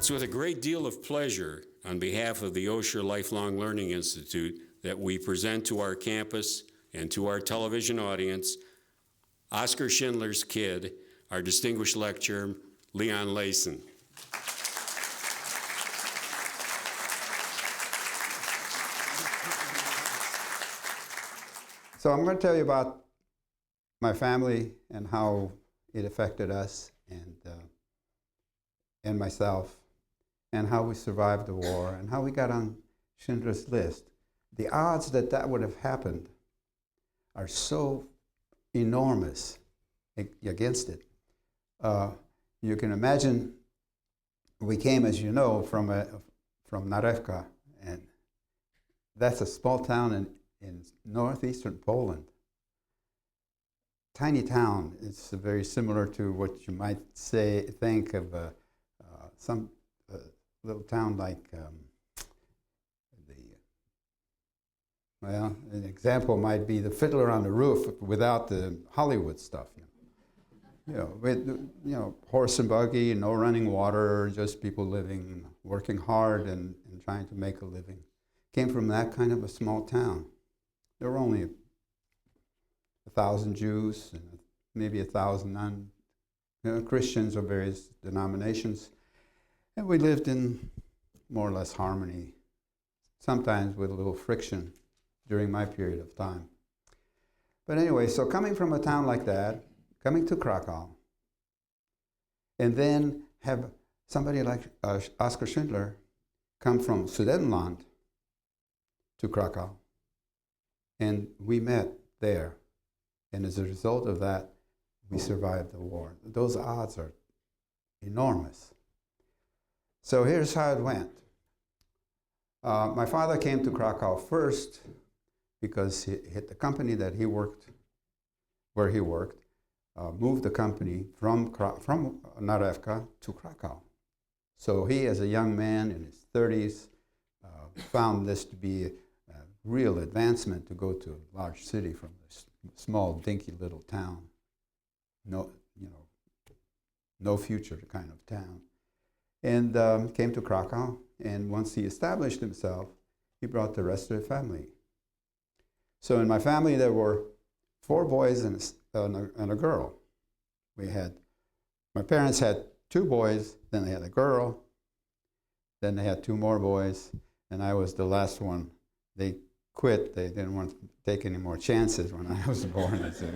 It's with a great deal of pleasure on behalf of the Osher Lifelong Learning Institute that we present to our campus and to our television audience Oskar Schindler's kid, our distinguished lecturer, Leon Leyson. So I'm going to tell you about my family and how it affected us and myself, and how we survived the war, and how we got on Schindler's List. The odds that that would have happened are so enormous against it. You can imagine, we came, as you know, from Narewka, and that's a small town in northeastern Poland. Tiny town. It's very similar to what you might think of some little town like well, an example might be the Fiddler on the Roof without the Hollywood stuff. With horse and buggy, no running water, just people living, working hard and trying to make a living. Came from that kind of a small town. There were only 1,000 Jews and maybe 1,000 Christians of various denominations, and we lived in more or less harmony, sometimes with a little friction during my period of time. But anyway, so coming from a town like that, coming to Krakow, and then have somebody like Oskar Schindler come from Sudetenland to Krakow, and we met there. And as a result of that, we survived the war. Those odds are enormous. So here's how it went. My father came to Krakow first because the company that he worked, where he worked, moved the company from Narewka to Krakow. So he, as a young man in his 30s, found this to be a real advancement to go to a large city from this small, dinky little town. No future kind of town. And came to Krakow, and once he established himself, he brought the rest of the family. So in my family, there were 4 boys and a girl. My parents had 2 boys, then they had a girl, then they had 2 more boys, and I was the last one. They quit. They didn't want to take any more chances when I was born. So,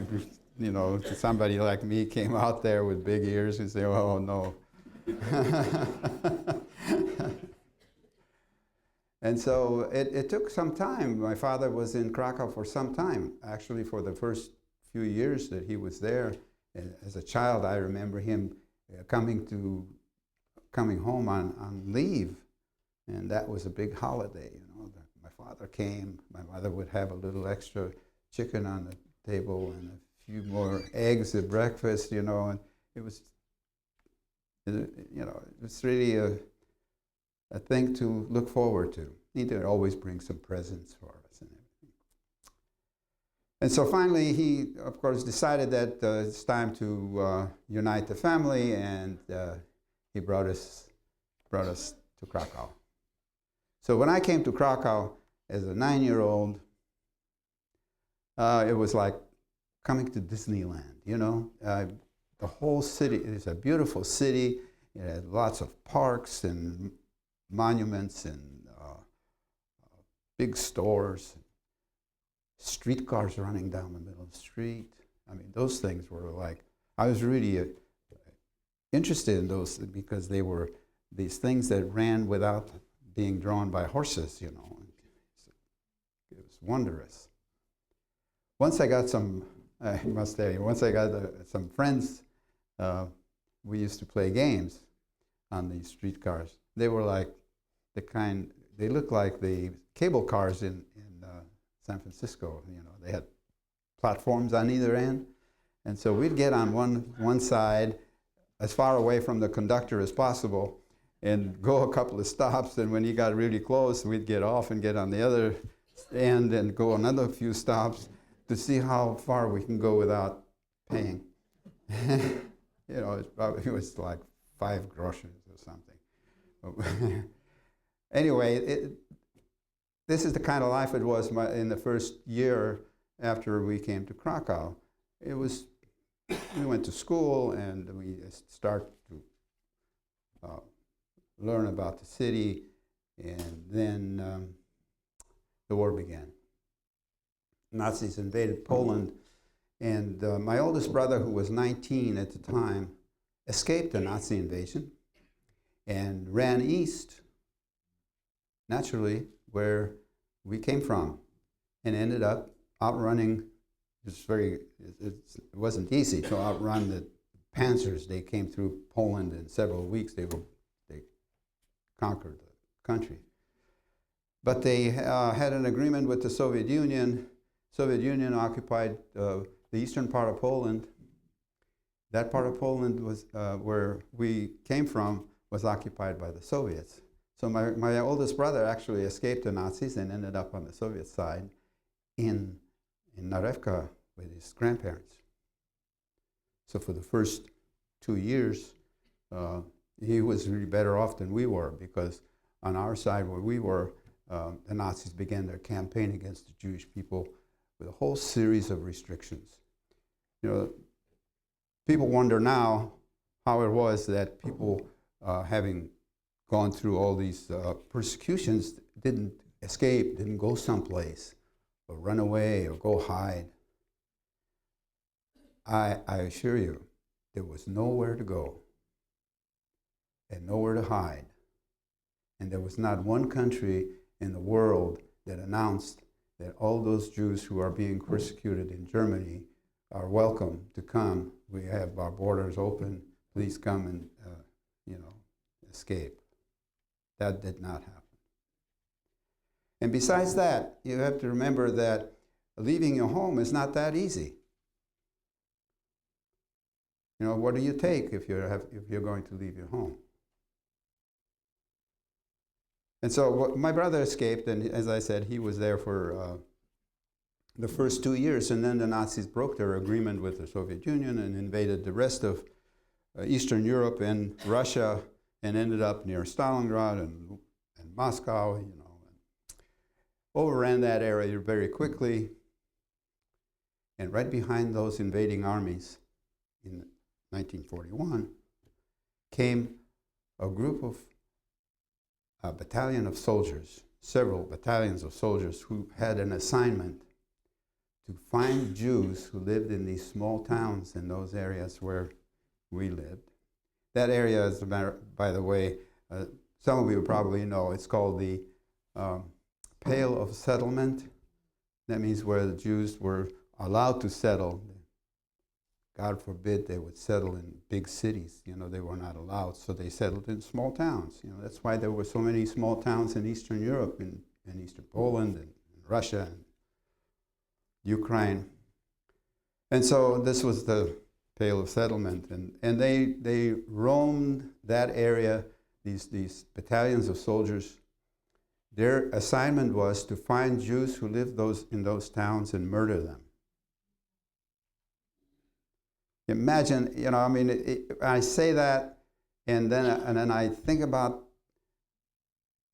somebody like me came out there with big ears and say, "Oh no." And so it took some time. My father was in Krakow for some time. Actually, for the first few years that he was there, as a child, I remember him coming home on leave, and that was a big holiday. My father came. My mother would have a little extra chicken on the table and a few more eggs at breakfast. And it was. It's really a thing to look forward to. He did always bring some presents for us and everything. And so finally, he, of course, decided that it's time to unite the family, and he brought us to Krakow. So when I came to Krakow as a 9-year-old, it was like coming to Disneyland, The whole city is a beautiful city. It had lots of parks and monuments and big stores, streetcars running down the middle of the street. I mean, those things were like, I was really interested in those because they were these things that ran without being drawn by horses, It was wondrous. Once I got some friends, we used to play games on these streetcars. They were like they looked like the cable cars in San Francisco. They had platforms on either end. And so we'd get on one side, as far away from the conductor as possible, and go a couple of stops. And when he got really close, we'd get off and get on the other end and go another few stops to see how far we can go without paying. It was like 5 groschen or something. Anyway, this is the kind of life it was in the first year after we came to Krakow. We went to school and we started to learn about the city, and then the war began. Nazis invaded Poland, and my oldest brother, who was 19 at the time, escaped the Nazi invasion and ran east, naturally, where we came from, and ended up outrunning. It wasn't easy to outrun the Panzers. They came through Poland in several weeks. They conquered the country. But they had an agreement with the Soviet Union. Soviet Union occupied the eastern part of Poland. That part of Poland was where we came from was occupied by the Soviets. So my oldest brother actually escaped the Nazis and ended up on the Soviet side in Narevka with his grandparents. So for the first 2 years, he was really better off than we were, because on our side where we were, the Nazis began their campaign against the Jewish people with a whole series of restrictions. You know, people wonder now how it was that people, having gone through all these persecutions, didn't escape, didn't go someplace, or run away, or go hide. I assure you, there was nowhere to go, and nowhere to hide. And there was not one country in the world that announced that all those Jews who are being persecuted in Germany are welcome to come. We have our borders open. Please come and, escape. That did not happen. And besides that, you have to remember that leaving your home is not that easy. You know, what do you take if you're going to leave your home? And so my brother escaped, and as I said, he was there for the first 2 years, and then the Nazis broke their agreement with the Soviet Union and invaded the rest of Eastern Europe and Russia, and ended up near Stalingrad and Moscow, and overran that area very quickly. And right behind those invading armies in 1941 came a group of a battalion of soldiers, several battalions of soldiers who had an assignment to find Jews who lived in these small towns in those areas where we lived. That area, as a matter, by the way, some of you probably know, it's called the Pale of Settlement. That means where the Jews were allowed to settle. God forbid they would settle in big cities. They were not allowed, so they settled in small towns. That's why there were so many small towns in Eastern Europe, in Eastern Poland, and Russia, and Ukraine. And so this was the Pale of Settlement, and they roamed that area, these battalions of soldiers. Their assignment was to find Jews who lived in those towns and murder them. Imagine, I say that, and then I think about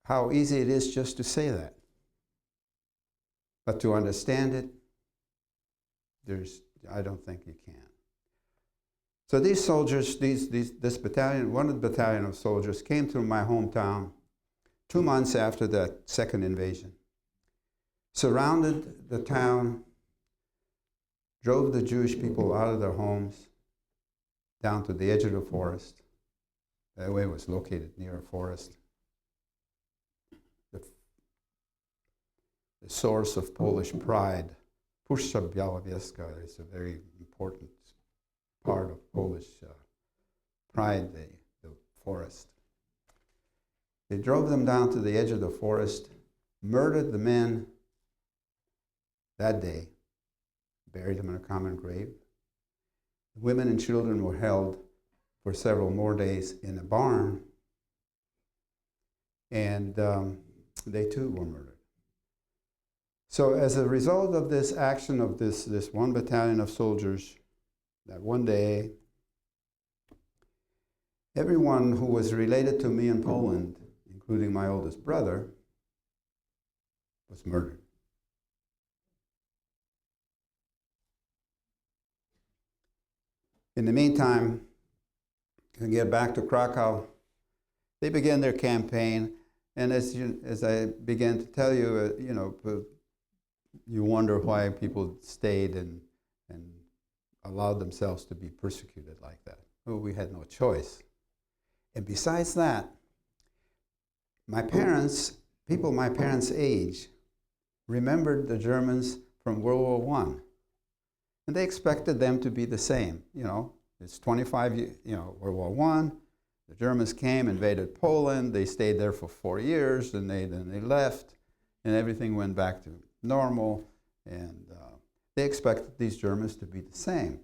how easy it is just to say that. But to understand it, I don't think you can. So these soldiers, this battalion, one of the battalion of soldiers came through my hometown 2 months after the second invasion, surrounded the town, drove the Jewish people out of their homes down to the edge of the forest. That way it was located near a forest. The source of Polish pride, Puszcza Białowieska, is a very important part of Polish pride, the forest. They drove them down to the edge of the forest, murdered the men that day, buried them in a common grave. Women and children were held for several more days in a barn, and they too were murdered. So as a result of this action of this one battalion of soldiers, that one day, everyone who was related to me in Poland including my oldest brother, was murdered. In the meantime, to get back to Krakow, they began their campaign, and as I began to tell you, you wonder why people stayed and allowed themselves to be persecuted like that. Well, we had no choice. And besides that, my parents, people my parents' age, remembered the Germans from World War I. And they expected them to be the same. It's 25 years, World War I. The Germans came, invaded Poland. They stayed there for 4 years, and then they left, and everything went back to normal. And they expected these Germans to be the same.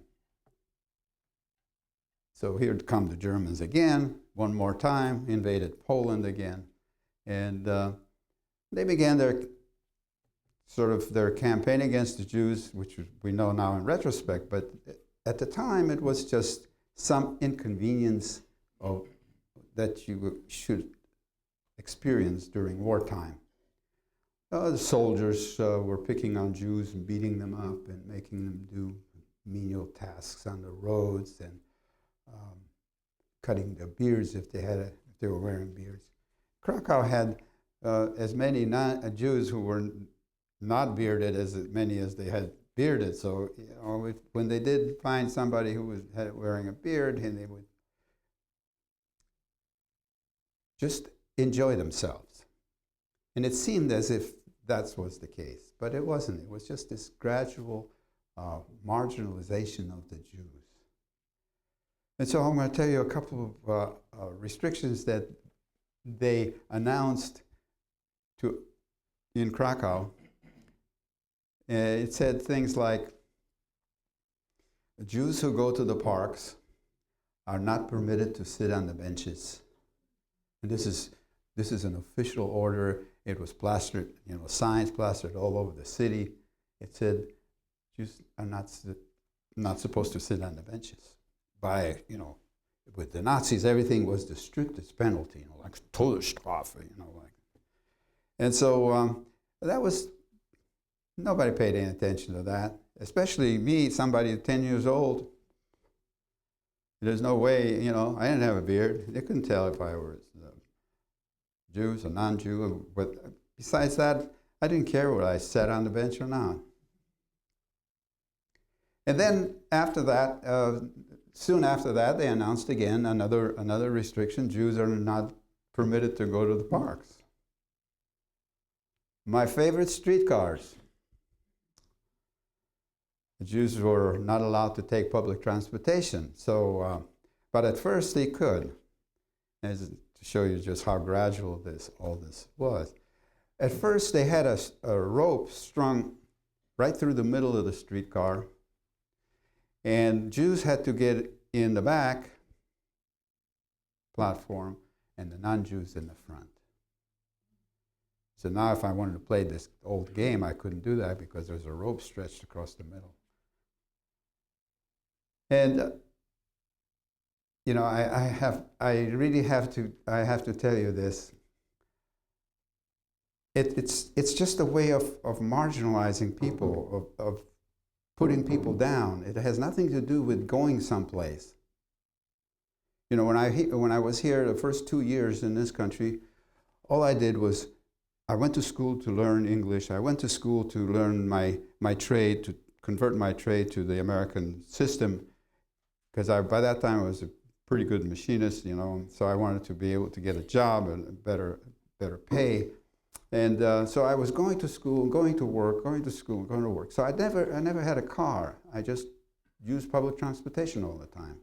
So here come the Germans again, one more time, invaded Poland again. And they began their campaign against the Jews, which we know now in retrospect, but at the time it was just some inconvenience that you should experience during wartime. The soldiers were picking on Jews and beating them up and making them do menial tasks on the roads and cutting their beards if they were wearing beards. Krakow had as many Jews who were not bearded as many as they had bearded. So when they did find somebody who was wearing a beard, and they would just enjoy themselves. And it seemed as if that was the case, but it wasn't. It was just this gradual marginalization of the Jews. And so I'm going to tell you a couple of restrictions that they announced in Krakow. It said things like, Jews who go to the parks are not permitted to sit on the benches. And this is an official order. It was plastered, signs plastered all over the city. It said Jews are not supposed to sit on the benches. With the Nazis, everything was the strictest penalty, like Todesstrafe, like. And so that was, nobody paid any attention to that, especially me, somebody 10 years old. There's no way, I didn't have a beard. They couldn't tell if I was Jews or non-Jew. But besides that, I didn't care whether I sat on the bench or not. And then after that, soon after that, they announced again another restriction. Jews are not permitted to go to the parks. My favorite, streetcars. The Jews were not allowed to take public transportation. So, but at first they could. As to show you just how gradual all this was. At first they had a rope strung right through the middle of the streetcar, and Jews had to get in the back platform and the non-Jews in the front. So now if I wanted to play this old game, I couldn't do that because there's a rope stretched across the middle. And I have to tell you this. It's just a way of marginalizing people, of putting people down. It has nothing to do with going someplace. When I was here the first 2 years in this country, all I did was I went to school to learn English. I went to school to learn my trade, to convert my trade to the American system, because by that time I was a pretty good machinist, so I wanted to be able to get a job and better pay. And so I was going to school, going to work, going to school, going to work. So I never had a car. I just used public transportation all the time.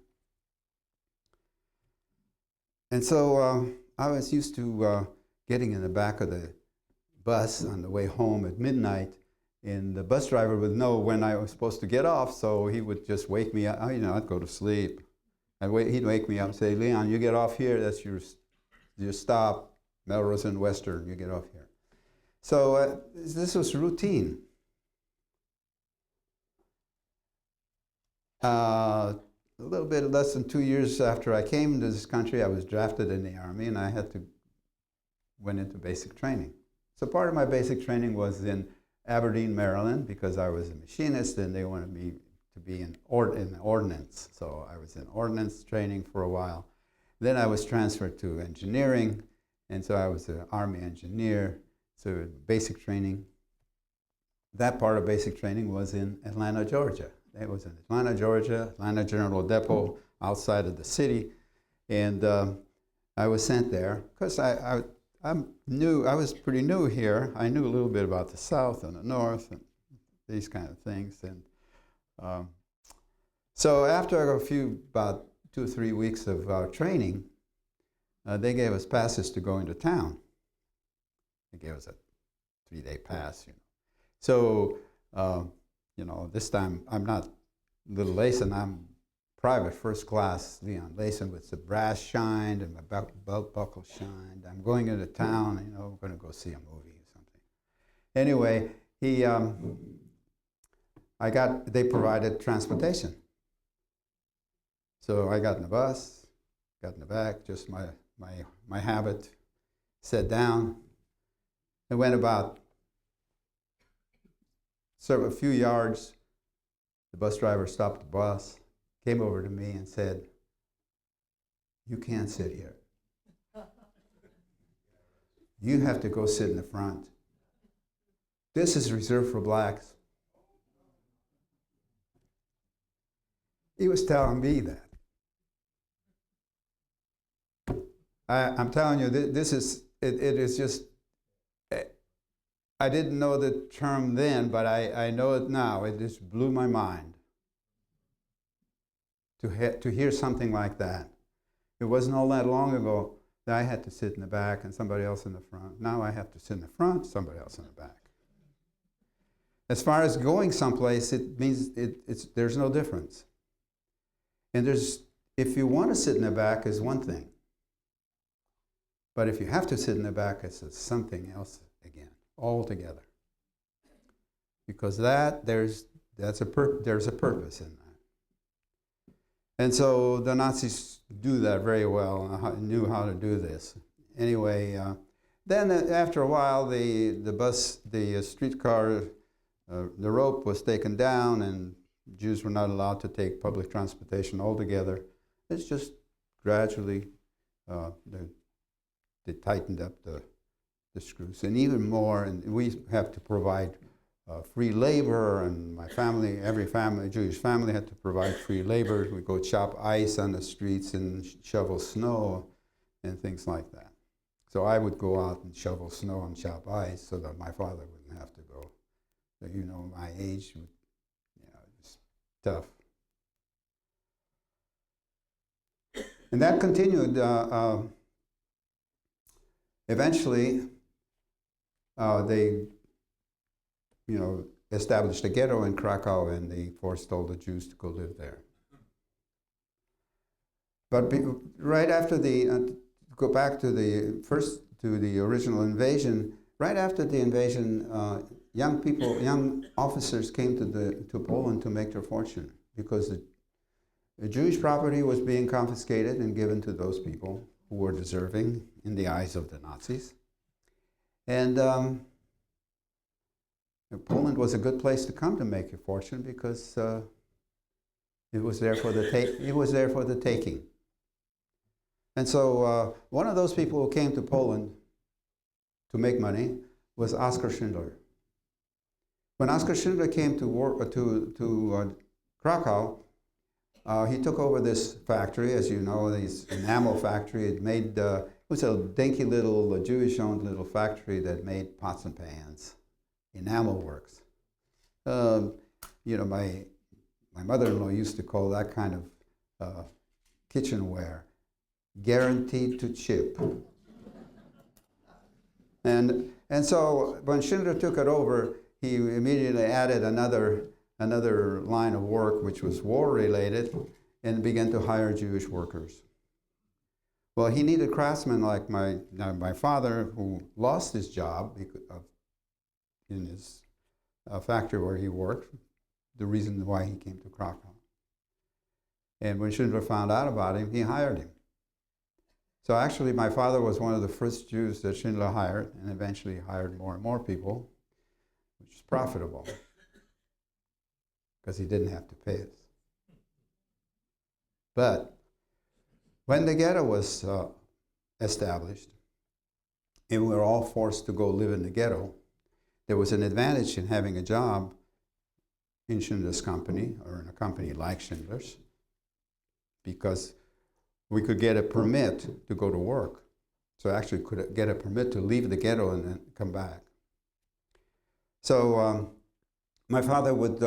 And so I was used to getting in the back of the bus on the way home at midnight, and the bus driver would know when I was supposed to get off, so he would just wake me up. I'd go to sleep. He'd wake me up and say, Leon, you get off here, that's your stop, Melrose and Western, you get off here. So this was routine. A little bit less than 2 years after I came to this country, I was drafted in the Army, and I had to went into basic training. So part of my basic training was in Aberdeen, Maryland, because I was a machinist and they wanted me to be in ordnance. So I was in ordnance training for a while. Then I was transferred to engineering, and so I was an Army engineer, so basic training. That part of basic training was in Atlanta, Georgia. It was in Atlanta, Georgia, Atlanta General Depot, outside of the city. And I was sent there because I'm new. I was pretty new here. I knew a little bit about the South and the North and these kind of things. And so after about 2 or 3 weeks of training, they gave us passes to go into town. They gave us a 3-day pass, So, this time I'm not little Leyson, I'm private first class Leon Leyson with the brass shined and my belt buckle shined. I'm going into town, we're going to go see a movie or something. Anyway, they provided transportation. So I got in the bus, got in the back, just my habit, sat down, and went about a few yards. The bus driver stopped the bus, came over to me and said, "You can't sit here. You have to go sit in the front. This is reserved for blacks." He was telling me that. I'm telling you, it is just, I didn't know the term then, but I know it now. It just blew my mind to hear something like that. It wasn't all that long ago that I had to sit in the back and somebody else in the front. Now I have to sit in the front, somebody else in the back. As far as going someplace, it means there's no difference. And if you want to sit in the back is one thing. But if you have to sit in the back, it's something else again, altogether. Because there's a purpose in that. And so the Nazis do that very well and knew how to do this. Anyway, then after a while, the streetcar, the rope was taken down and Jews were not allowed to take public transportation altogether. It's just gradually, they tightened up the screws. And even more, and we have to provide free labor, and my family, every family, Jewish family had to provide free labor. We go chop ice on the streets and shovel snow and things like that. So I would go out and shovel snow and chop ice so that my father wouldn't have to go. So, my age, it was tough. And that continued. Eventually, they, established a ghetto in Krakow, and they forced all the Jews to go live there. But right after go back to the original invasion. Right after the invasion, young officers came to Poland to make their fortune because the Jewish property was being confiscated and given to those people who were deserving in the eyes of the Nazis. And Poland was a good place to come to make your fortune because it was there for the taking. And so one of those people who came to Poland to make money was Oskar Schindler. When Oskar Schindler came to Krakow, he took over this factory, as you know, this enamel factory. It was a dinky little Jewish-owned little factory that made pots and pans, enamel works. My mother-in-law used to call that kind of kitchenware guaranteed to chip. And so when Schindler took it over, he immediately added another line of work which was war-related and began to hire Jewish workers. Well, he needed craftsmen like my father, who lost his job in his factory where he worked, the reason why he came to Krakow. And when Schindler found out about him, he hired him. So actually, my father was one of the first Jews that Schindler hired, and eventually hired more and more people, which is profitable, because he didn't have to pay us. But when the ghetto was established, and we were all forced to go live in the ghetto, there was an advantage in having a job in Schindler's company, or in a company like Schindler's, because we could get a permit to go to work. So actually could get a permit to leave the ghetto and then come back. So my father would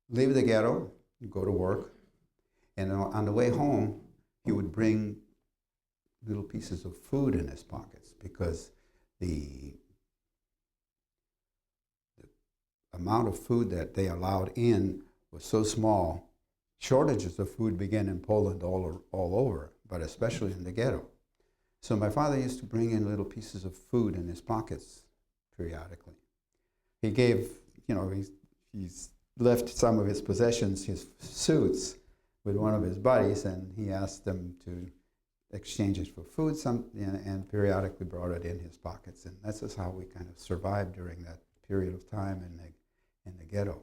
leave the ghetto, go to work, and on the way home, he would bring little pieces of food in his pockets, because the amount of food that they allowed in was so small. Shortages of food began in Poland all over, but especially in the ghetto. So my father used to bring in little pieces of food in his pockets periodically. He gave, he's left some of his possessions, his suits, with one of his buddies, and he asked them to exchange it for food, and periodically brought it in his pockets. And that's just how we kind of survived during that period of time in the ghetto.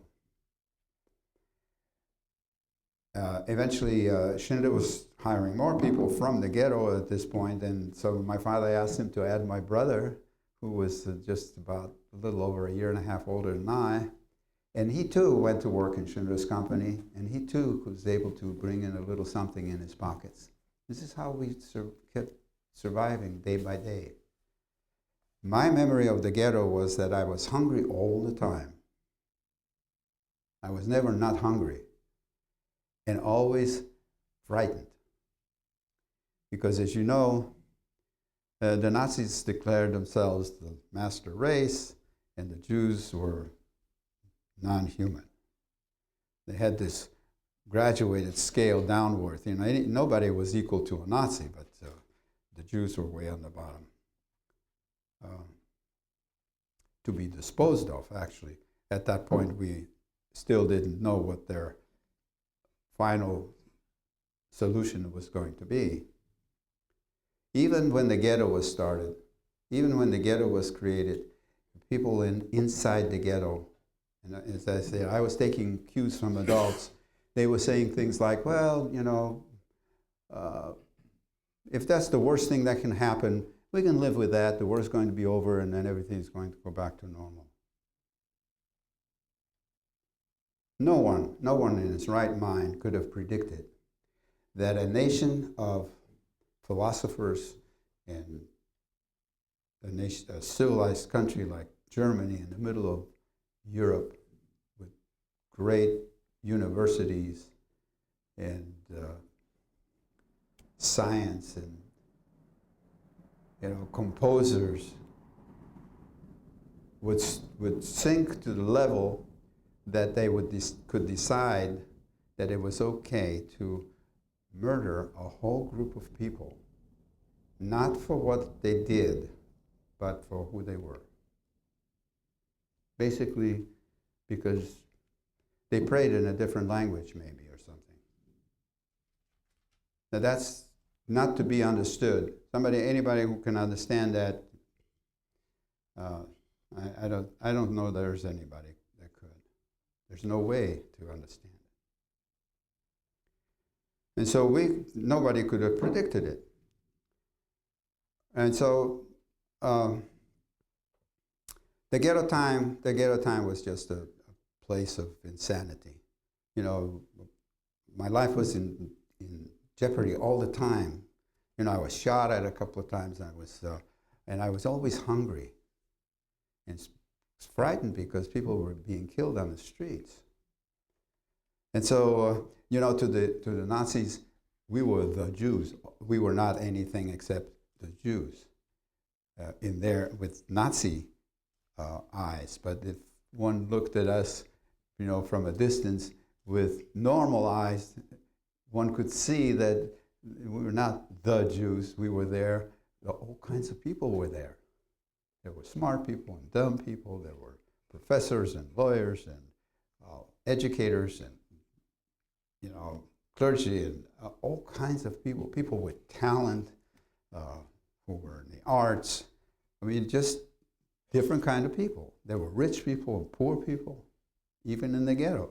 Eventually, Schindler was hiring more people from the ghetto at this point, and so my father asked him to add my brother, who was just about a little over a year and a half older than I, and he too went to work in Schindler's company, and he too was able to bring in a little something in his pockets. This is how we kept surviving day by day. My memory of the ghetto was that I was hungry all the time. I was never not hungry, and always frightened. Because as you know, the Nazis declared themselves the master race, and the Jews were non-human. They had this graduated scale downward. Nobody was equal to a Nazi, but the Jews were way on the bottom. To be disposed of, actually. At that point, we still didn't know what their final solution was going to be. Even when the ghetto was started, even when the ghetto was created, people inside the ghetto, and as I said, I was taking cues from adults. They were saying things like, well, if that's the worst thing that can happen, we can live with that. The war's going to be over, and then everything's going to go back to normal. No one in his right mind could have predicted that a nation of philosophers and a civilized country like Germany in the middle of Europe with great universities and science and composers would sink to the level that they could decide that it was okay to murder a whole group of people, not for what they did, but for who they were. Basically, because they prayed in a different language, maybe, or something. Now that's not to be understood. Anybody who can understand that, I don't know there's anybody that could. There's no way to understand it. And so nobody could have predicted it. And so the ghetto time was just a place of insanity. My life was in jeopardy all the time. I was shot at a couple of times, and I was always hungry and frightened because people were being killed on the streets. And so, to the Nazis, we were the Jews. We were not anything except the Jews with Nazi eyes. But if one looked at us, from a distance with normal eyes, one could see that we were not the Jews. We were there. All kinds of people were there. There were smart people and dumb people. There were professors and lawyers and educators and clergy and all kinds of people with talent, who were in the arts. I mean, just different kind of people. There were rich people and poor people, even in the ghetto.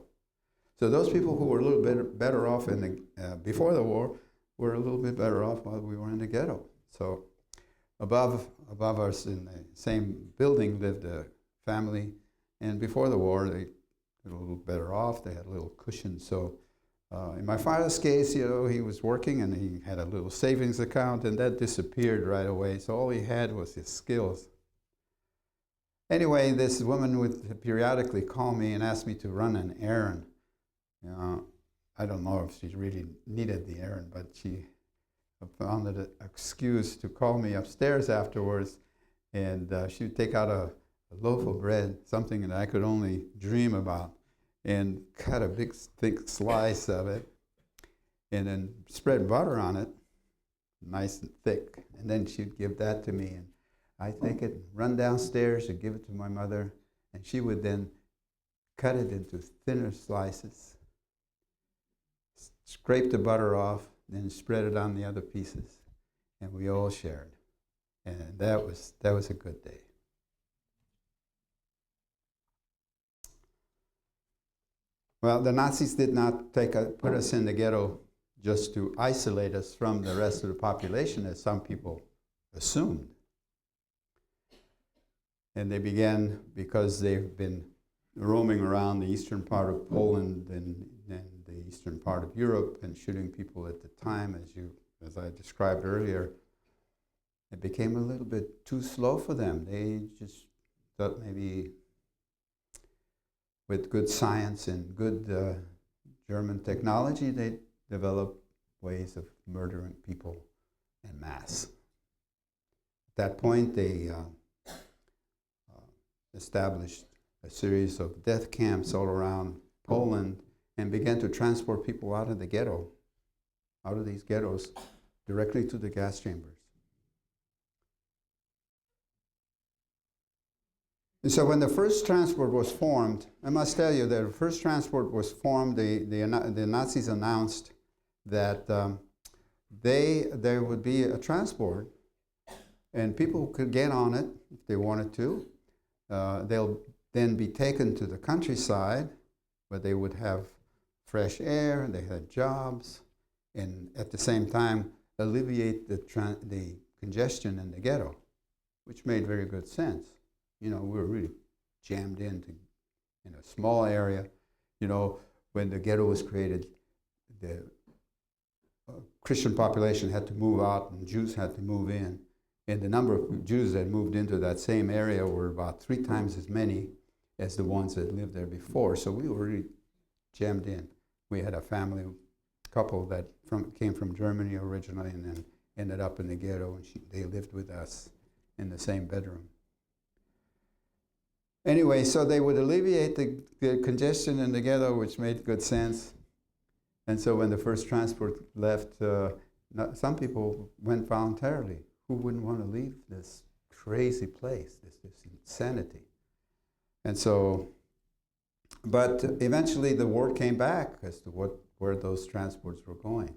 So those people who were a little bit better off in the, before the war were a little bit better off while we were in the ghetto. So above us in the same building lived a family, and before the war they were a little better off. They had a little cushion. So in my father's case, you know, he was working and he had a little savings account, and that disappeared right away. So all he had was his skills. Anyway, this woman would periodically call me and ask me to run an errand. You know, I don't know if she really needed the errand, but she found it an excuse to call me upstairs afterwards, and she would take out a loaf of bread, something that I could only dream about, and cut a big thick slice of it, and then spread butter on it, nice and thick, and then she'd give that to me, and I'd take it, run downstairs and give it to my mother, and she would then cut it into thinner slices, scrape the butter off, then spread it on the other pieces, and we all shared, and that was a good day. Well, the Nazis did not put us in the ghetto just to isolate us from the rest of the population, as some people assumed. And they began, because they've been roaming around the eastern part of Poland and the eastern part of Europe and shooting people at the time, as I described earlier, it became a little bit too slow for them. They just thought maybe with good science and good German technology, they developed ways of murdering people en masse. At that point, they established a series of death camps all around Poland and began to transport people out of the ghetto, out of these ghettos, directly to the gas chambers. And so when the first transport was formed, I must tell you that the first transport was formed, the Nazis announced that there would be a transport and people could get on it if they wanted to. They'll then be taken to the countryside where they would have fresh air, they had jobs, and at the same time alleviate the congestion in the ghetto, which made very good sense. You know, we were really jammed in a small area. You know, when the ghetto was created, the Christian population had to move out and Jews had to move in. And the number of Jews that moved into that same area were about 3 times as many as the ones that lived there before. So we were really jammed in. We had a family couple that came from Germany originally and then ended up in the ghetto, and they lived with us in the same bedroom. Anyway, so they would alleviate the congestion in the ghetto, which made good sense. And so when the first transport left, some people went voluntarily. Who wouldn't want to leave this crazy place, this insanity? And so, but eventually the word came back as to where those transports were going.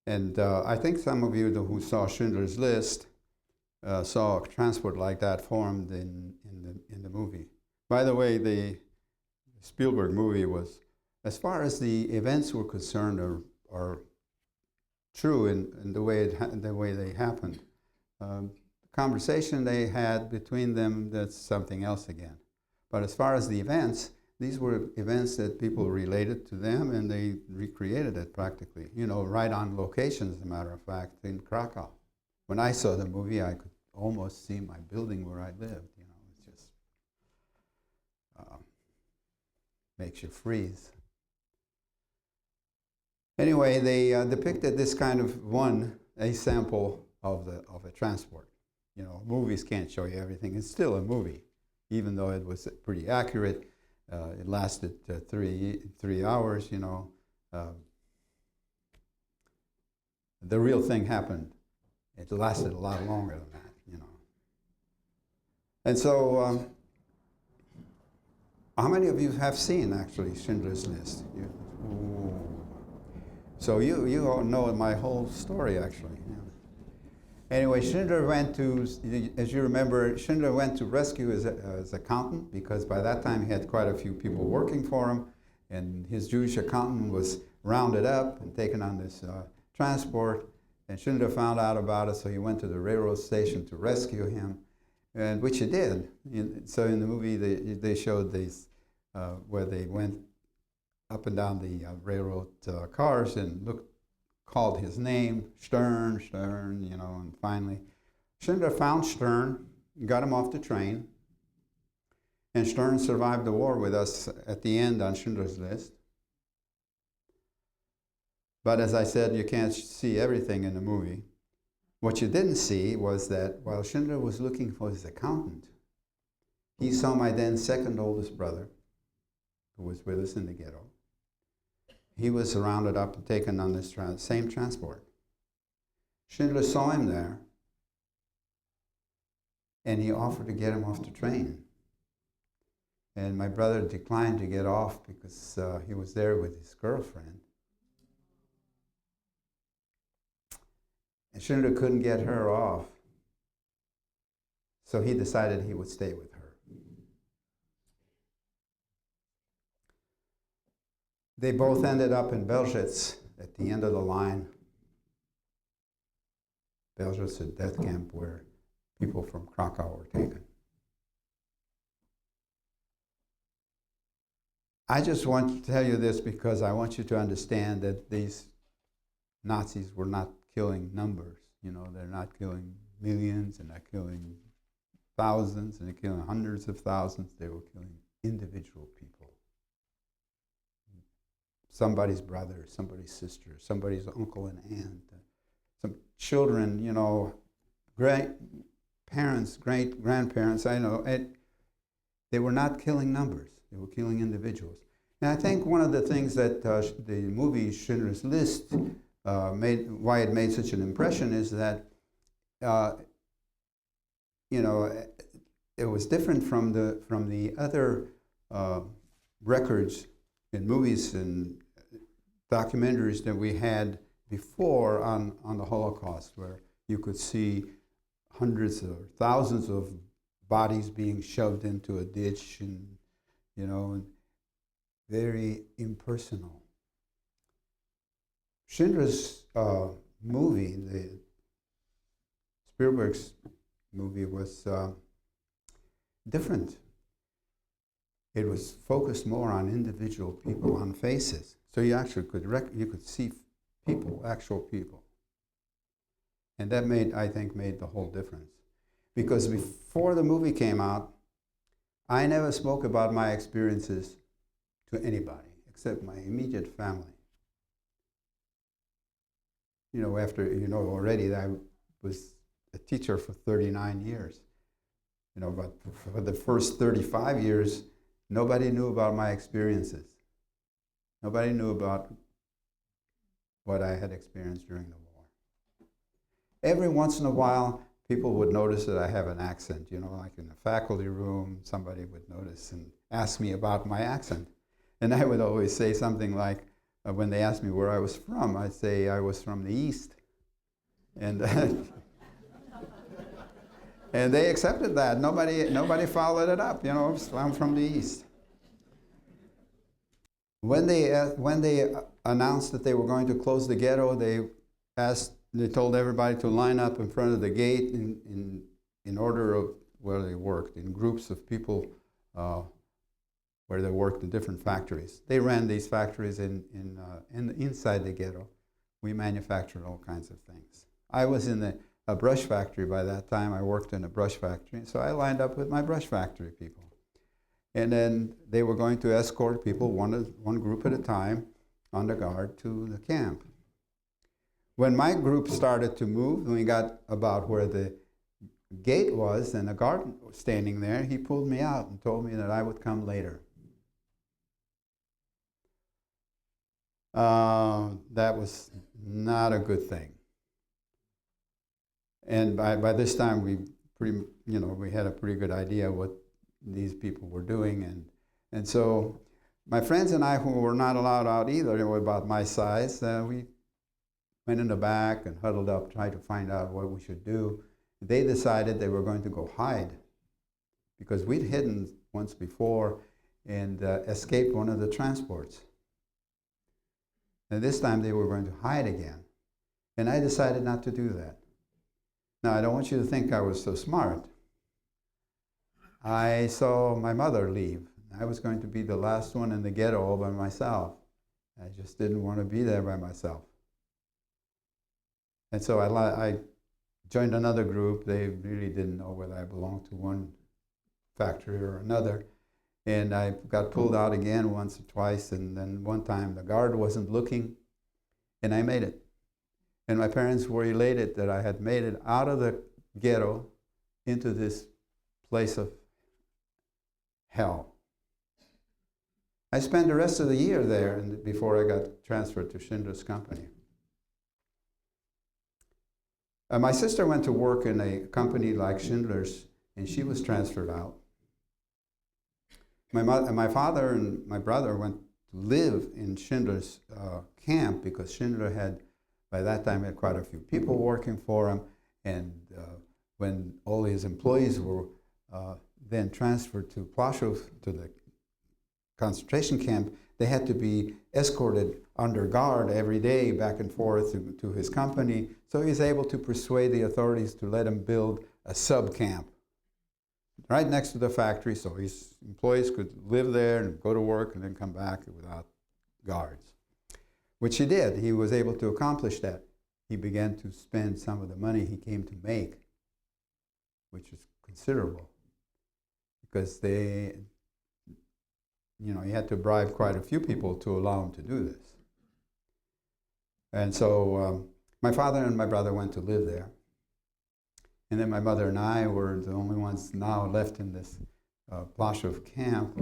And I think some of you who saw Schindler's List saw a transport like that formed in the movie. By the way, the Spielberg movie was, as far as the events were concerned, are true in the way they happened. The conversation they had between them, that's something else again. But as far as the events, these were events that people related to them, and they recreated it practically. You know, right on location, as a matter of fact, in Krakow. When I saw the movie, I could almost see my building where I lived. You know, it just makes you freeze. Anyway, they depicted this kind of a sample of a transport. You know, movies can't show you everything. It's still a movie, even though it was pretty accurate. It lasted 3 hours. You know, the real thing happened. It lasted a lot longer than that. You know, and so how many of you have seen actually Schindler's List? So you all know my whole story, actually. Yeah. Anyway, Schindler went to, as you remember, Schindler went to rescue his accountant, because by that time he had quite a few people working for him, and his Jewish accountant was rounded up and taken on this transport, and Schindler found out about it, so he went to the railroad station to rescue him, and which he did. So in the movie they showed these, where they went up and down the railroad cars and called his name, Stern, you know, and finally Schindler found Stern, got him off the train, and Stern survived the war with us at the end on Schindler's List. But as I said, you can't see everything in the movie. What you didn't see was that while Schindler was looking for his accountant, he saw my then second oldest brother, who was with us in the ghetto. He was rounded up and taken on this same transport. Schindler saw him there, and he offered to get him off the train. And my brother declined to get off because he was there with his girlfriend. And Schindler couldn't get her off, so he decided he would stay with her. They both ended up in Belzec at the end of the line. Belzec, a death camp where people from Krakow were taken. I just want to tell you this because I want you to understand that these Nazis were not killing numbers. You know, they're not killing millions, and not killing thousands, and they're killing hundreds of thousands. They were killing individual people. Somebody's brother, somebody's sister, somebody's uncle and aunt, some children, you know, great-parents, great-grandparents, I know. They were not killing numbers. They were killing individuals. And I think one of the things that the movie Schindler's List why it made such an impression is that, you know, it was different from the other records in movies and documentaries that we had before on the Holocaust, where you could see hundreds or thousands of bodies being shoved into a ditch, and, you know, very impersonal. Schindler's movie, Spielberg's movie, was different. It was focused more on individual people, on faces. So you actually could see people, actual people. And that I think made the whole difference. Because before the movie came out, I never spoke about my experiences to anybody except my immediate family. You know, after, you know already that I was a teacher for 39 years. You know, but for the first 35 years, nobody knew about my experiences. Nobody knew about what I had experienced during the war. Every once in a while, people would notice that I have an accent, you know, like in the faculty room, somebody would notice and ask me about my accent. And I would always say something like, when they asked me where I was from, I'd say I was from the East. And and they accepted that. Nobody followed it up, you know, I'm from the East. When they announced that they were going to close the ghetto, they told everybody to line up in front of the gate in order of where they worked, in groups of people where they worked in different factories. They ran these factories inside the ghetto. We manufactured all kinds of things. I was in a brush factory by that time. I worked in a brush factory, so I lined up with my brush factory people. And then they were going to escort people, one group at a time, on the guard to the camp. When my group started to move, when we got about where the gate was and the guard was standing there, he pulled me out and told me that I would come later. That was not a good thing. And by this time, we had a pretty good idea what these people were doing, and so my friends and I, who were not allowed out either, they were about my size, we went in the back and huddled up, tried to find out what we should do. They decided they were going to go hide because we'd hidden once before and escaped one of the transports. And this time they were going to hide again. And I decided not to do that. Now, I don't want you to think I was so smart. I saw my mother leave. I was going to be the last one in the ghetto all by myself. I just didn't want to be there by myself. And so I joined another group. They really didn't know whether I belonged to one factory or another. And I got pulled out again once or twice, and then one time the guard wasn't looking, and I made it. And my parents were elated that I had made it out of the ghetto into this place of hell. I spent the rest of the year there before I got transferred to Schindler's company. My sister went to work in a company like Schindler's, and she was transferred out. My father and my brother went to live in Schindler's camp because Schindler had, by that time, had quite a few people working for him. And when all his employees were then transferred to Plaszow, to the concentration camp, they had to be escorted under guard every day back and forth to his company. So he was able to persuade the authorities to let him build a sub-camp right next to the factory, so his employees could live there and go to work and then come back without guards, which he did. He was able to accomplish that. He began to spend some of the money he came to make, which is considerable, because he had to bribe quite a few people to allow him to do this. And so my father and my brother went to live there. And then my mother and I were the only ones now left in this Plaszow camp.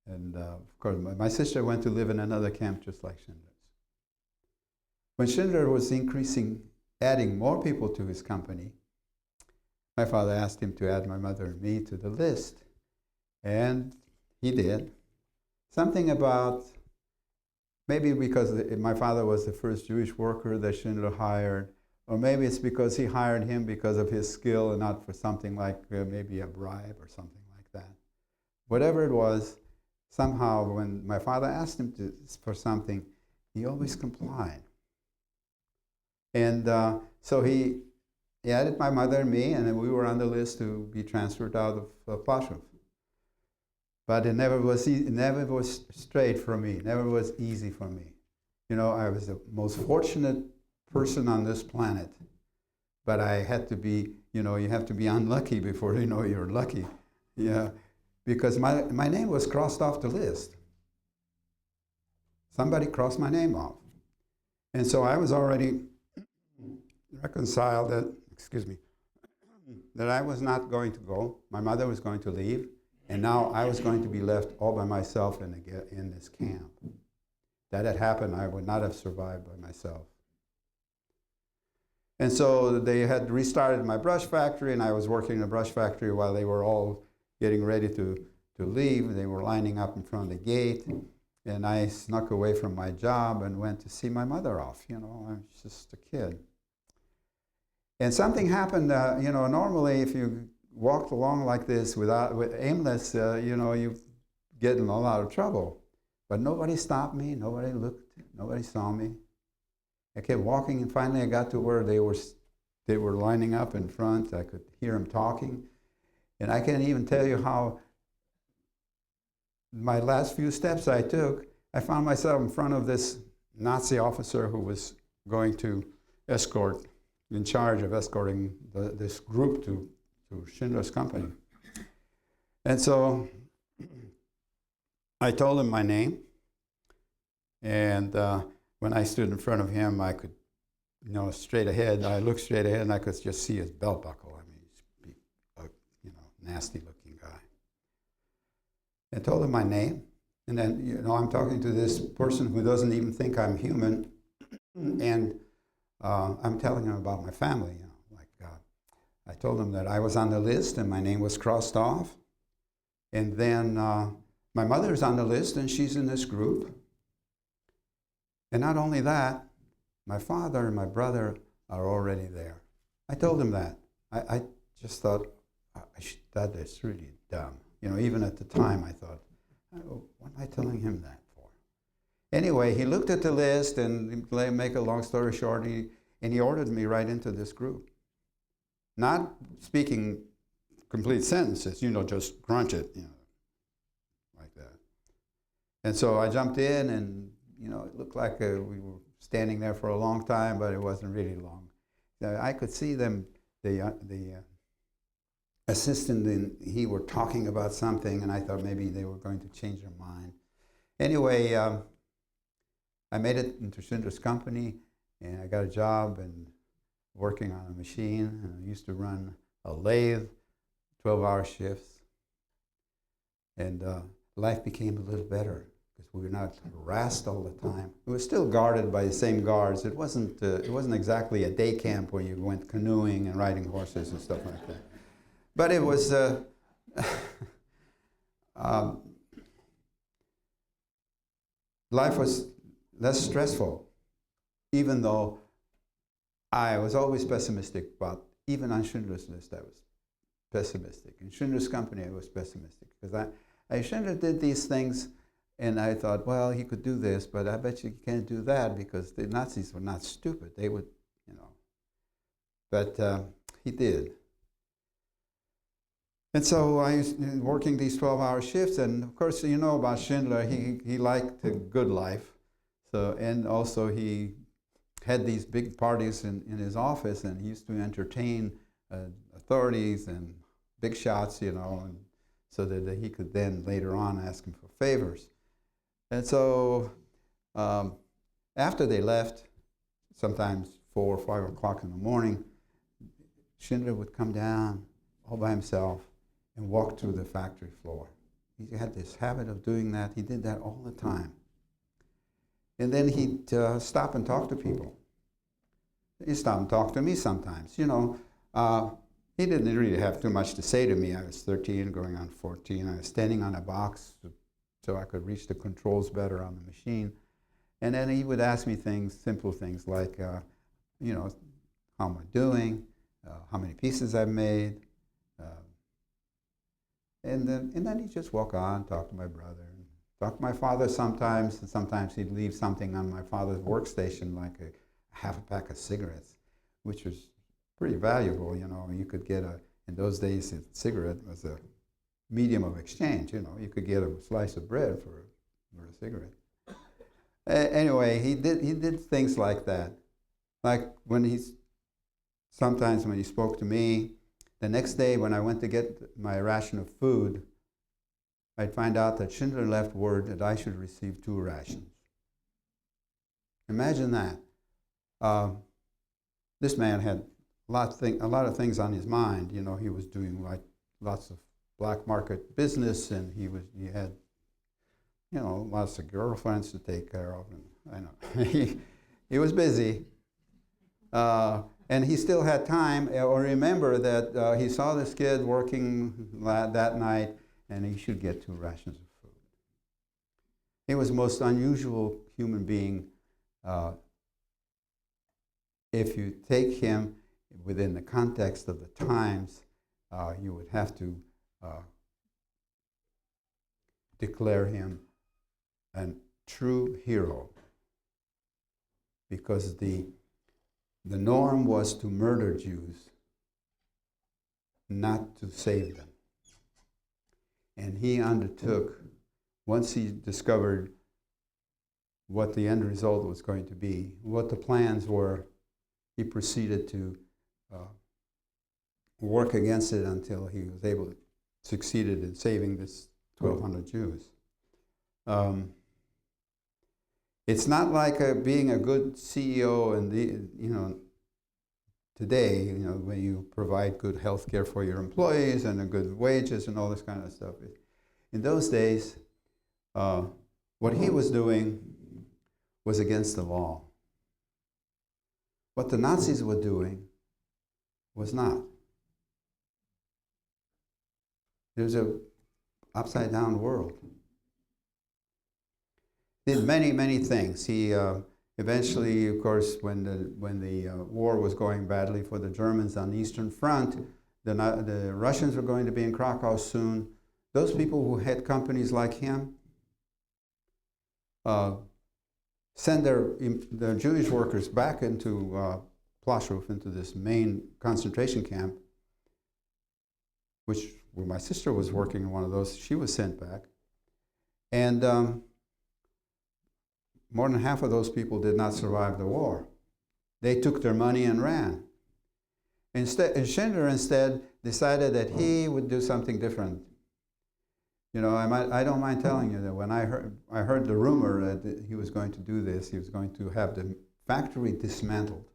And of course, my sister went to live in another camp just like Schindler's. When Schindler was adding more people to his company, my father asked him to add my mother and me to the list. And he did. Something about, maybe because my father was the first Jewish worker that Schindler hired, or maybe it's because he hired him because of his skill and not for something like maybe a bribe or something like that. Whatever it was, somehow when my father asked him for something, he always complied. And so he added my mother and me, and then we were on the list to be transferred out of Plaszow. But it never was straight for me. It never was easy for me. I was the most fortunate person on this planet, but I had to be, you have to be unlucky before you're lucky. Yeah, because my name was crossed off the list. Somebody crossed my name off. And so I was already reconciled that I was not going to go. My mother was going to leave, and now I was going to be left all by myself in this camp. That had happened, I would not have survived by myself. And so they had restarted my brush factory, and I was working in the brush factory while they were all getting ready to leave. They were lining up in front of the gate, and I snuck away from my job and went to see my mother off. I was just a kid. And something happened, normally if you walked along like this aimless, you get in a lot of trouble. But nobody stopped me, nobody looked, nobody saw me. I kept walking, and finally I got to where they were lining up in front. I could hear them talking. And I can't even tell you how my last few steps I took, I found myself in front of this Nazi officer who was going to in charge of escorting this group to Schindler's company. And so I told him my name, and when I stood in front of him, I could, straight ahead, I looked straight ahead, and I could just see his belt buckle. I mean, he's a nasty-looking guy. I told him my name, and then, I'm talking to this person who doesn't even think I'm human, and I'm telling him about my family, I told him that I was on the list, and my name was crossed off, and then my mother's on the list, and she's in this group. And not only that, my father and my brother are already there. I told him that. I just thought, that is really dumb. You know, even at the time I thought, oh, what am I telling him that for? Anyway, he looked at the list, and make a long story short, and he ordered me right into this group. Not speaking complete sentences, you know, just crunch it, you know, like that. And so I jumped in, and, you know, it looked like we were standing there for a long time, but it wasn't really long. I could see them, the assistant and he were talking about something, and I thought maybe they were going to change their mind. Anyway, I made it into Schindler's company, and I got a job and working on a machine, and I used to run a lathe, 12-hour shifts, and life became a little better because we were not harassed all the time. We were still guarded by the same guards. It wasn't exactly a day camp where you went canoeing and riding horses and stuff like that. But it was life was less stressful, even though I was always pessimistic about, even on Schindler's List, I was pessimistic. In Schindler's Company, I was pessimistic because Schindler did these things, and I thought, well, he could do this, but I bet you can't do that because the Nazis were not stupid. They would, you know. But he did. And so I was working these 12-hour shifts, and of course, you know about Schindler, he liked a good life. So, and also he had these big parties in his office, and he used to entertain authorities and big shots, you know, and so that he could then later on ask him for favors. And so after they left, sometimes 4 or 5 o'clock in the morning, Schindler would come down all by himself and walk through the factory floor. He had this habit of doing that. He did that all the time. And then he'd stop and talk to people. He'd stop and talk to me sometimes. You know, he didn't really have too much to say to me. I was 13, going on 14. I was standing on a box so I could reach the controls better on the machine. And then he would ask me things, simple things like, you know, how am I doing? How many pieces I've made? And then he'd just walk on, talk to my brother, and talk to my father sometimes, and sometimes he'd leave something on my father's workstation, like a half a pack of cigarettes, which was pretty valuable, you know. You could get in those days, a cigarette was a medium of exchange, you know. You could get a slice of bread for a cigarette. Anyway, he did things like that. Like sometimes when he spoke to me, the next day when I went to get my ration of food, I'd find out that Schindler left word that I should receive 2 rations. Imagine that. This man had a lot of things on his mind. You know, he was doing like lots of black market business, and he had, you know, lots of girlfriends to take care of, and I know he was busy. And he still had time, or remember that he saw this kid working that night, and he should get 2 rations of food. He was the most unusual human being. If you take him within the context of the times, you would have to declare him a true hero, because the norm was to murder Jews, not to save them. And he undertook, once he discovered what the end result was going to be, what the plans were, he proceeded to work against it until he was able to succeeded in saving this 1,200 Jews. It's not like being a good CEO today, you know, when you provide good health care for your employees and good wages and all this kind of stuff. In those days, what he was doing was against the law. What the Nazis were doing was not. It was an upside-down world. Did many, many things. He Eventually, of course, when the war was going badly for the Germans on the Eastern Front, the Russians were going to be in Krakow soon. Those people who had companies like him send their Jewish workers back into Ploshov, into this main concentration camp, where my sister was working in one of those. She was sent back. And more than half of those people did not survive the war. They took their money and ran. Schindler instead decided that he would do something different. You know, I don't mind telling you that when I heard the rumor that he was going to do this, he was going to have the factory dismantled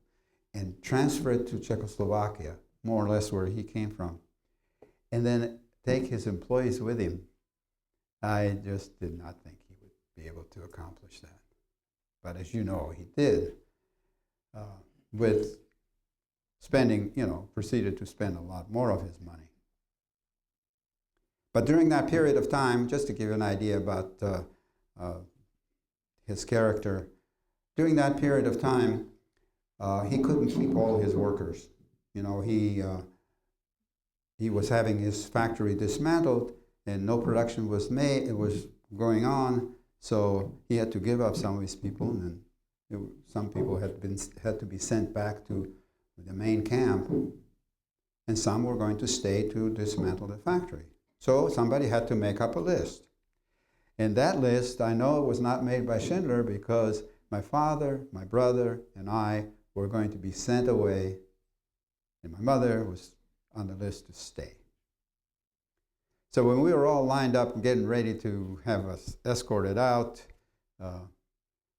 and transfer it to Czechoslovakia, more or less where he came from, and then take his employees with him. I just did not think he would be able to accomplish that. But as you know, he did, with spending, proceeded to spend a lot more of his money. But during that period of time, just to give you an idea about his character, during that period of time, he couldn't keep all his workers. You know, he was having his factory dismantled, and no production was made. It was going on, so he had to give up some of his people, and some people had to be sent back to the main camp, and some were going to stay to dismantle the factory. So somebody had to make up a list. And that list, I know it was not made by Schindler because my father, my brother, and I were going to be sent away, and my mother was on the list to stay. So when we were all lined up and getting ready to have us escorted out,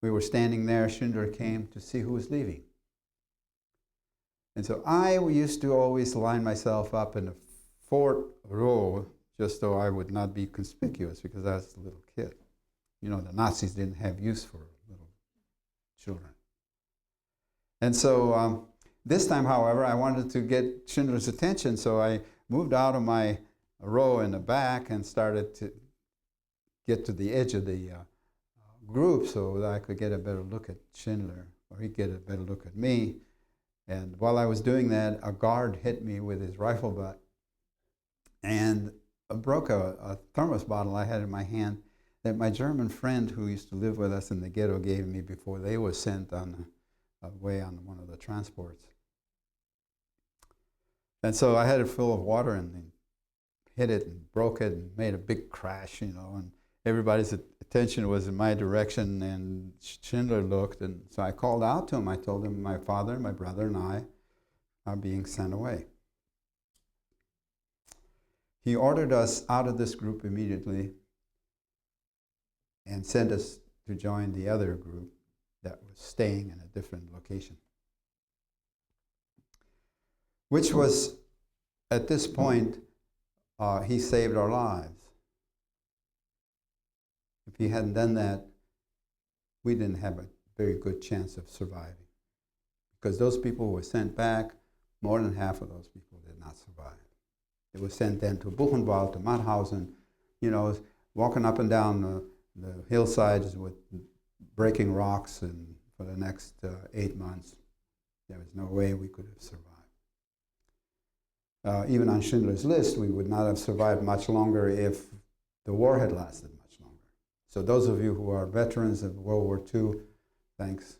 we were standing there. Schindler came to see who was leaving. And so I used to always line myself up in the fourth row just so I would not be conspicuous because I was a little kid. You know, the Nazis didn't have use for little children. And so this time, however, I wanted to get Schindler's attention, so I moved out of my row in the back and started to get to the edge of the group so that I could get a better look at Schindler, or he'd get a better look at me. And while I was doing that, a guard hit me with his rifle butt and broke a thermos bottle I had in my hand that my German friend who used to live with us in the ghetto gave me before they were sent away on one of the transports. And so I had it full of water and hit it and broke it and made a big crash, and everybody's attention was in my direction, and Schindler looked, and so I called out to him. I told him my father, my brother, and I are being sent away. He ordered us out of this group immediately and sent us to join the other group that was staying in a different location, which was, at this point, he saved our lives. If he hadn't done that, we didn't have a very good chance of surviving. Because those people who were sent back, more than half of those people did not survive. They were sent then to Buchenwald, to Mauthausen, walking up and down the hillsides with breaking rocks, and for the next 8 months, there was no way we could have survived. Even on Schindler's List, we would not have survived much longer if the war had lasted much longer. So those of you who are veterans of World War II, thanks.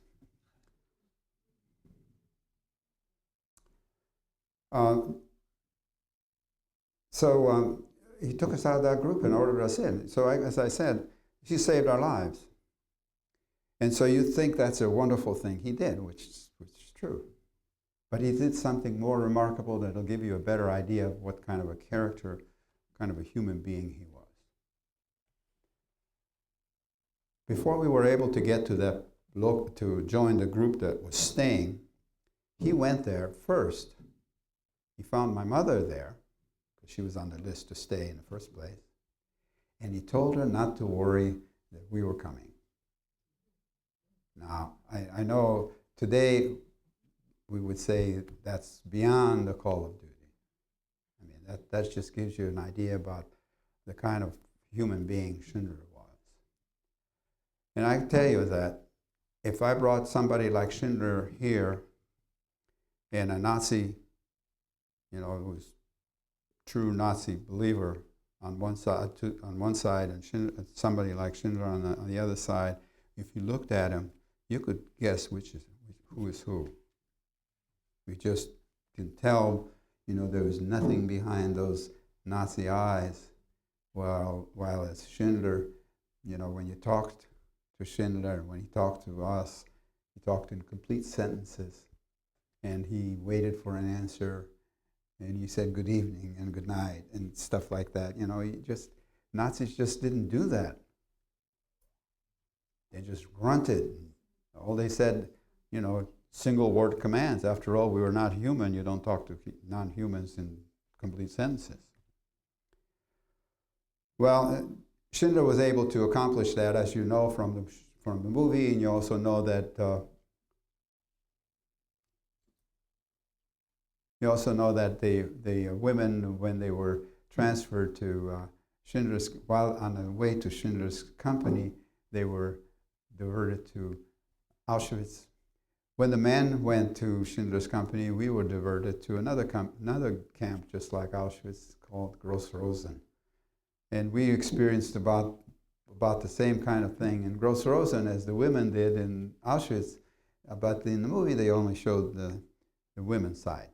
So he took us out of that group and ordered us in. So as I said, he saved our lives. And so you think that's a wonderful thing he did, which is true. But he did something more remarkable that will give you a better idea of what kind of a character, kind of a human being he was. Before we were able to get to to join the group that was staying, he went there first. He found my mother there, because she was on the list to stay in the first place, and he told her not to worry that we were coming. Now, I know today we would say that's beyond the call of duty. I mean, that just gives you an idea about the kind of human being Schindler was. And I can tell you that if I brought somebody like Schindler here and a Nazi, who was true Nazi believer on one side, and somebody like Schindler on the other side, if you looked at him, you could guess who is who. We just can tell, there was nothing behind those Nazi eyes, while as Schindler, when you talked to Schindler, when he talked to us, he talked in complete sentences, and he waited for an answer, and he said good evening and good night and stuff like that. Nazis just didn't do that. They just grunted. All they said, single word commands. After all, we were not human. You don't talk to non-humans in complete sentences. Well, Schindler was able to accomplish that, as you know from the movie, and you also know that the women, when they were transferred to Schindler's, while on the way to Schindler's company, they were diverted to Auschwitz. When the men went to Schindler's company, we were diverted to another camp just like Auschwitz called Gross Rosen. And we experienced about the same kind of thing in Gross Rosen as the women did in Auschwitz, but in the movie they only showed the women's side.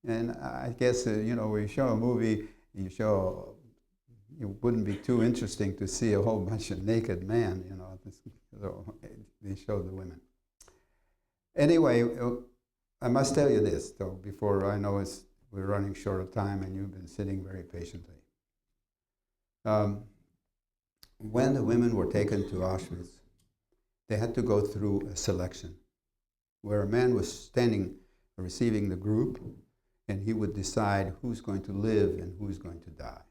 And I guess, we show a movie, it wouldn't be too interesting to see a whole bunch of naked men, so they showed the women. Anyway, I must tell you this, though, before I know we're running short of time and you've been sitting very patiently. When the women were taken to Auschwitz, they had to go through a selection where a man was standing, receiving the group, and he would decide who's going to live and who's going to die.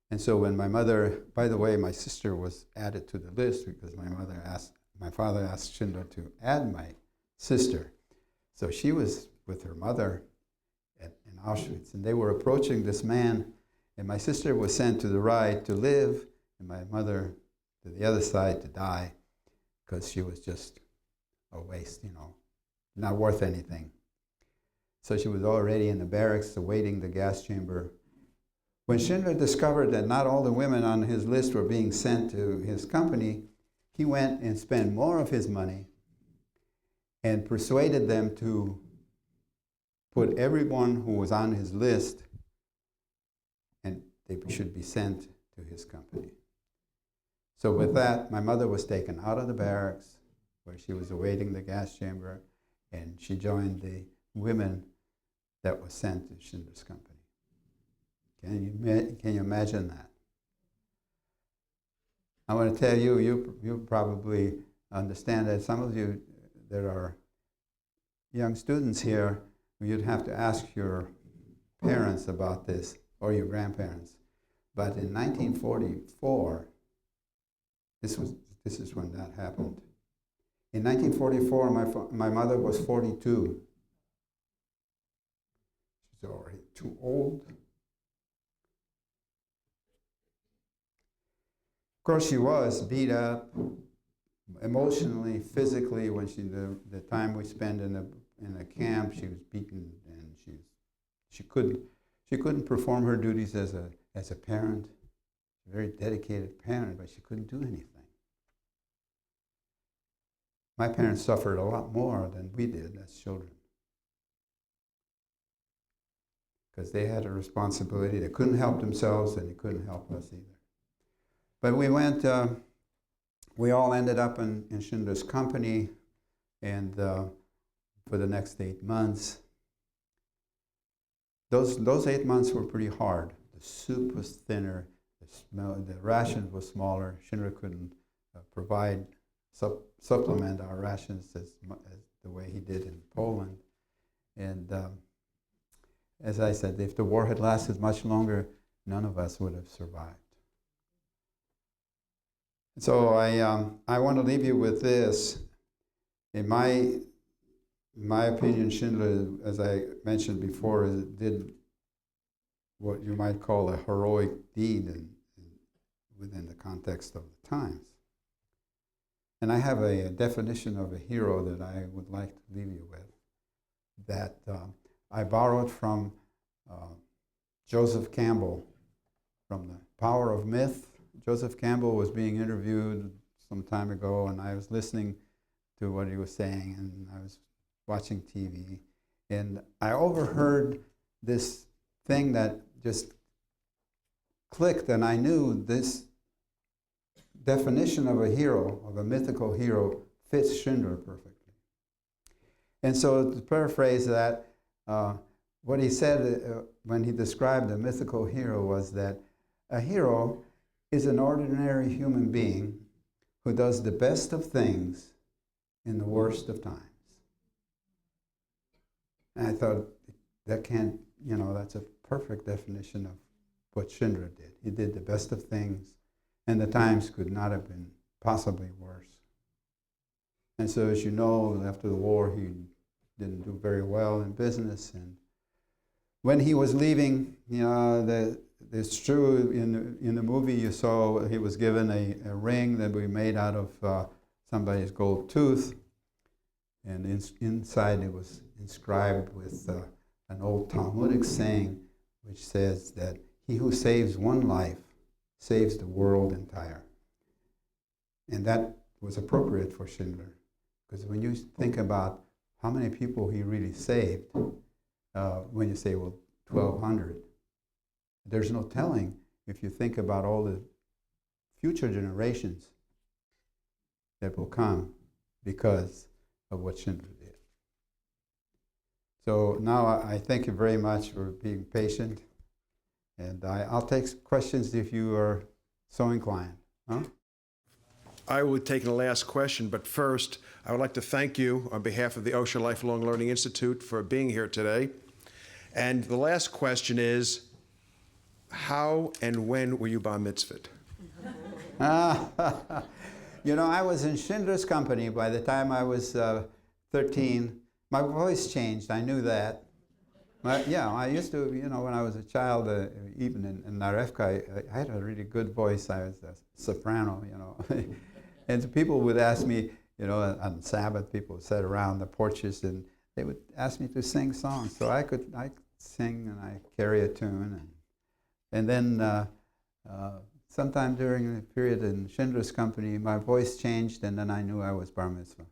And so when my mother, by the way, my sister was added to the list because my father asked Schindler to add my sister. So she was with her mother in Auschwitz, and they were approaching this man, and my sister was sent to the right to live, and my mother to the other side to die, because she was just a waste, not worth anything. So she was already in the barracks awaiting the gas chamber. When Schindler discovered that not all the women on his list were being sent to his company, he went and spent more of his money and persuaded them to put everyone who was on his list, and they should be sent to his company. So with that, my mother was taken out of the barracks where she was awaiting the gas chamber, and she joined the women that was sent to Schindler's company. Can you imagine that? I want to tell you, you probably understand that some of you that are young students here, you'd have to ask your parents about this, or your grandparents. But in 1944, this is when that happened. In 1944, my mother was 42. She's already too old. Of course, she was beat up emotionally, physically. When the time we spent in a camp, she was beaten, and she couldn't perform her duties as a parent, a very dedicated parent, but she couldn't do anything. My parents suffered a lot more than we did as children, because they had a responsibility. They couldn't help themselves, and they couldn't help us either. But we all ended up in Schindler's company, and for the next 8 months, those 8 months were pretty hard. The soup was thinner, the rations were smaller. Schindler couldn't supplement our rations as the way he did in Poland. And as I said, if the war had lasted much longer, none of us would have survived. So I want to leave you with this. In my opinion, Schindler, as I mentioned before, did what you might call a heroic deed within the context of the times. And I have a definition of a hero that I would like to leave you with, that I borrowed from Joseph Campbell, from The Power of Myth. Joseph Campbell was being interviewed some time ago, and I was listening to what he was saying, and I was watching TV, and I overheard this thing that just clicked, and I knew this definition of a hero, of a mythical hero, fits Schindler perfectly. And so to paraphrase that, what he said when he described a mythical hero was that a hero is an ordinary human being who does the best of things in the worst of times. And I thought, that can't, that's a perfect definition of what Schindler did. He did the best of things, and the times could not have been possibly worse. And so, as you know, after the war, he didn't do very well in business. And when he was leaving, it's true, in the movie you saw he was given a ring that we made out of somebody's gold tooth, and inside it was inscribed with an old Talmudic saying which says that he who saves one life saves the world entire. And that was appropriate for Schindler, because when you think about how many people he really saved, when you say, well, 1,200, there's no telling if you think about all the future generations that will come because of what Schindler did. So now I thank you very much for being patient, and I'll take questions if you are so inclined. Huh? I would take the last question, but first, I would like to thank you on behalf of the Osher Lifelong Learning Institute for being here today. And the last question is, how and when were you bar mitzvahed? I was in Schindler's company by the time I was 13. My voice changed, I knew that. I used to, when I was a child, even in Narevka, I had a really good voice. I was a soprano, And people would ask me, on Sabbath, people would sit around the porches and they would ask me to sing songs. So I sing and I carry a tune. And then sometime during the period in Schindler's company, my voice changed, and then I knew I was bar mitzvah.